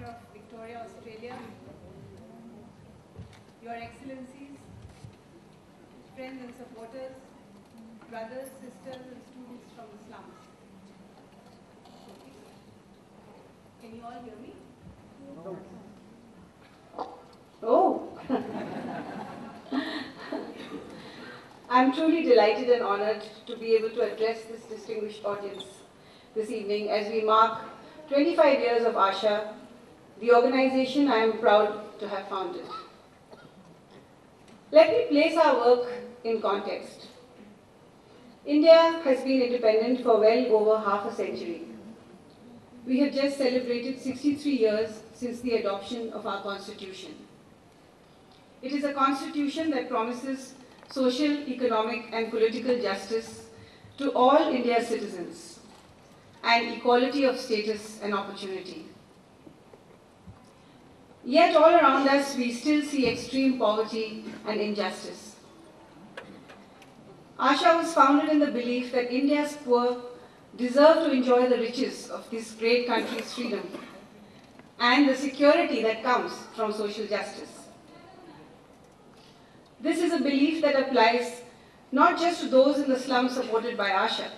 Governor of Victoria, Australia, Your Excellencies, friends and supporters, brothers, sisters and students from the slums. Can you all hear me? No. Oh! I'm truly delighted and honored to be able to address this distinguished audience this evening as we mark 25 years of Asha, the organization I am proud to have founded. Let me place our work in context. India has been independent for well over half a century. We have just celebrated 63 years since the adoption of our constitution. It is a constitution that promises social, economic and political justice to all India's citizens and equality of status and opportunity. Yet all around us we still see extreme poverty and injustice. Asha was founded in the belief that India's poor deserve to enjoy the riches of this great country's freedom and the security that comes from social justice. This is a belief that applies not just to those in the slums supported by Asha.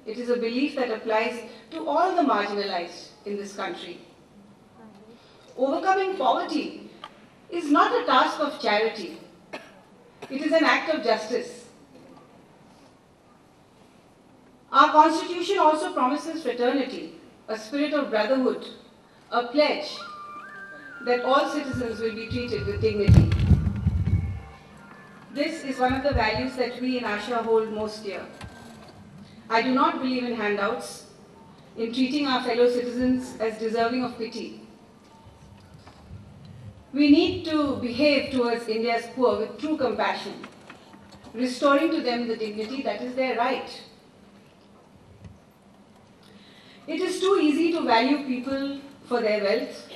It is a belief that applies to all the marginalized in this country. Overcoming poverty is not a task of charity. It is an act of justice. Our constitution also promises fraternity, a spirit of brotherhood, a pledge that all citizens will be treated with dignity. This is one of the values that we in Asha hold most dear. I do not believe in handouts, in treating our fellow citizens as deserving of pity. We need to behave towards India's poor with true compassion, restoring to them the dignity that is their right. It is too easy to value people for their wealth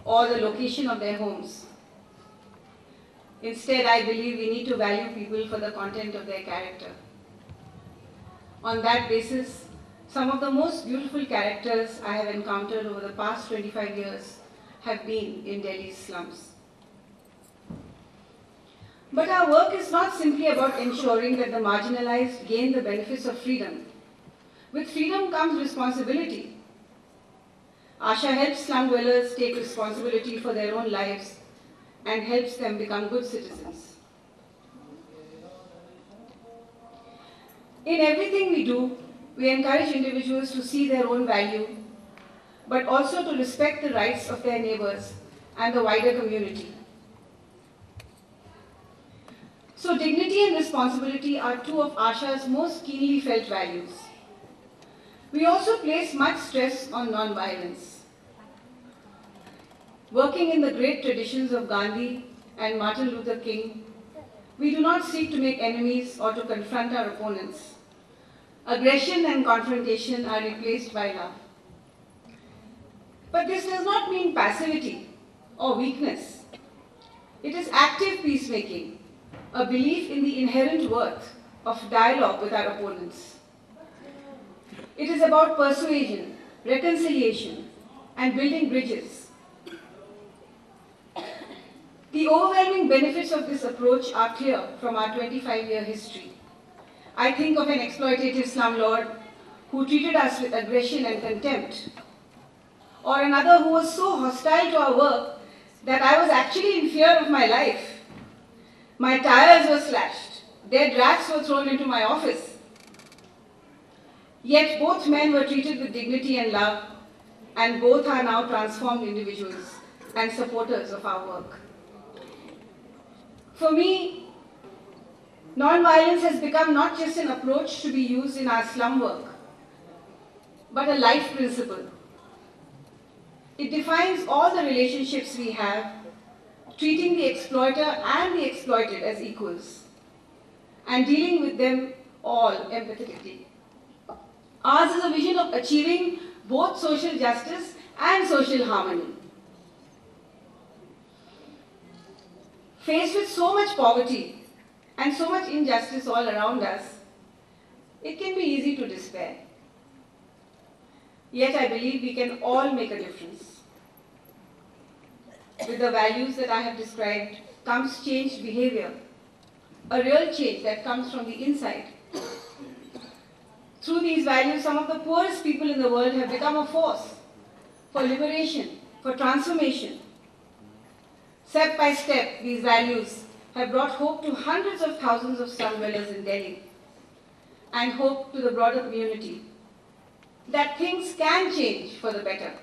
or the location of their homes. Instead, I believe we need to value people for the content of their character. On that basis, some of the most beautiful characters I have encountered over the past 25 years have been in Delhi's slums. But our work is not simply about ensuring that the marginalized gain the benefits of freedom. With freedom comes responsibility. Asha helps slum dwellers take responsibility for their own lives and helps them become good citizens. In everything we do, we encourage individuals to see their own value, but also to respect the rights of their neighbors and the wider community. So dignity and responsibility are two of Asha's most keenly felt values. We also place much stress on non-violence. Working in the great traditions of Gandhi and Martin Luther King, we do not seek to make enemies or to confront our opponents. Aggression and confrontation are replaced by love. But this does not mean passivity or weakness. It is active peacemaking, a belief in the inherent worth of dialogue with our opponents. It is about persuasion, reconciliation, and building bridges. The overwhelming benefits of this approach are clear from our 25-year history. I think of an exploitative slumlord who treated us with aggression and contempt, or another who was so hostile to our work that I was actually in fear of my life. My tires were slashed, dead rats were thrown into my office. Yet both men were treated with dignity and love, and both are now transformed individuals and supporters of our work. For me, non-violence has become not just an approach to be used in our slum work, but a life principle. It defines all the relationships we have, treating the exploiter and the exploited as equals, and dealing with them all empathetically. Ours is a vision of achieving both social justice and social harmony. Faced with so much poverty and so much injustice all around us, it can be easy to despair. Yet I believe we can all make a difference. with the values that I have described comes changed behavior, a real change that comes from the inside. Through these values, some of the poorest people in the world have become a force for liberation, for transformation. Step by step, these values have brought hope to hundreds of thousands of slum dwellers in Delhi and hope to the broader community that things can change for the better.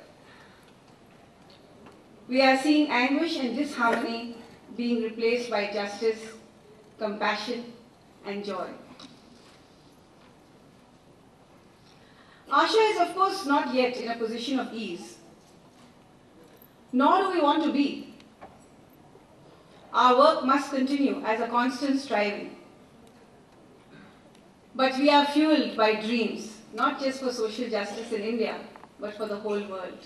We are seeing anguish and disharmony being replaced by justice, compassion, and joy. Asha is, of course, not yet in a position of ease, nor do we want to be. Our work must continue as a constant striving. But we are fueled by dreams, not just for social justice in India, but for the whole world.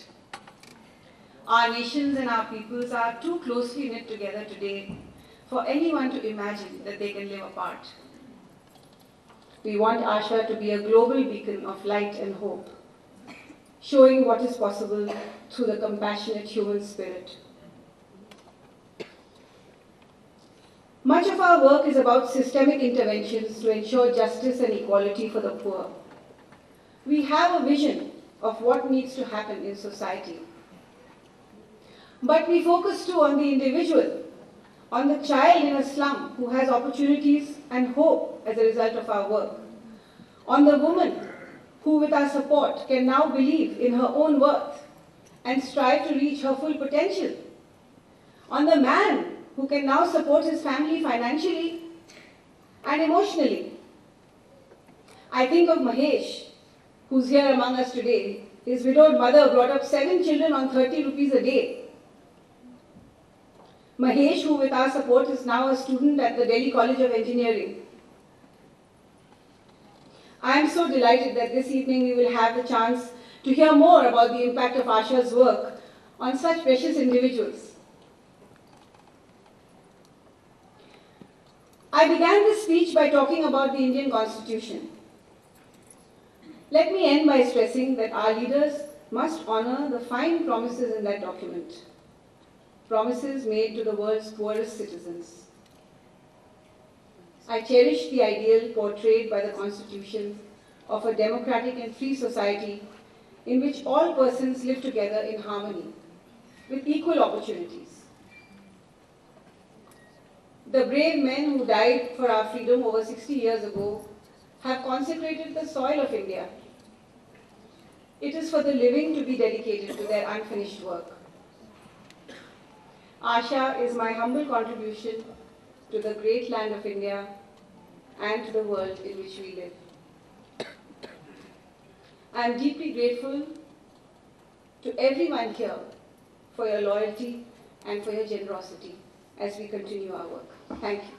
Our nations and our peoples are too closely knit together today for anyone to imagine that they can live apart. We want Asha to be a global beacon of light and hope, showing what is possible through the compassionate human spirit. Much of our work is about systemic interventions to ensure justice and equality for the poor. We have a vision of what needs to happen in society. But we focus too on the individual, on the child in a slum who has opportunities and hope as a result of our work, on the woman who with our support can now believe in her own worth and strive to reach her full potential, on the man who can now support his family financially and emotionally. I think of Mahesh, who's here among us today. His widowed mother brought up 7 children on 30 rupees a day. Mahesh, who with our support is now a student at the Delhi College of Engineering. I am so delighted that this evening we will have the chance to hear more about the impact of Asha's work on such precious individuals. I began this speech by talking about the Indian Constitution. Let me end by stressing that our leaders must honor the fine promises in that document. Promises made to the world's poorest citizens. I cherish the ideal portrayed by the Constitution of a democratic and free society in which all persons live together in harmony, with equal opportunities. The brave men who died for our freedom over 60 years ago have consecrated the soil of India. It is for the living to be dedicated to their unfinished work. Asha is my humble contribution to the great land of India and to the world in which we live. I am deeply grateful to everyone here for your loyalty and for your generosity as we continue our work. Thank you.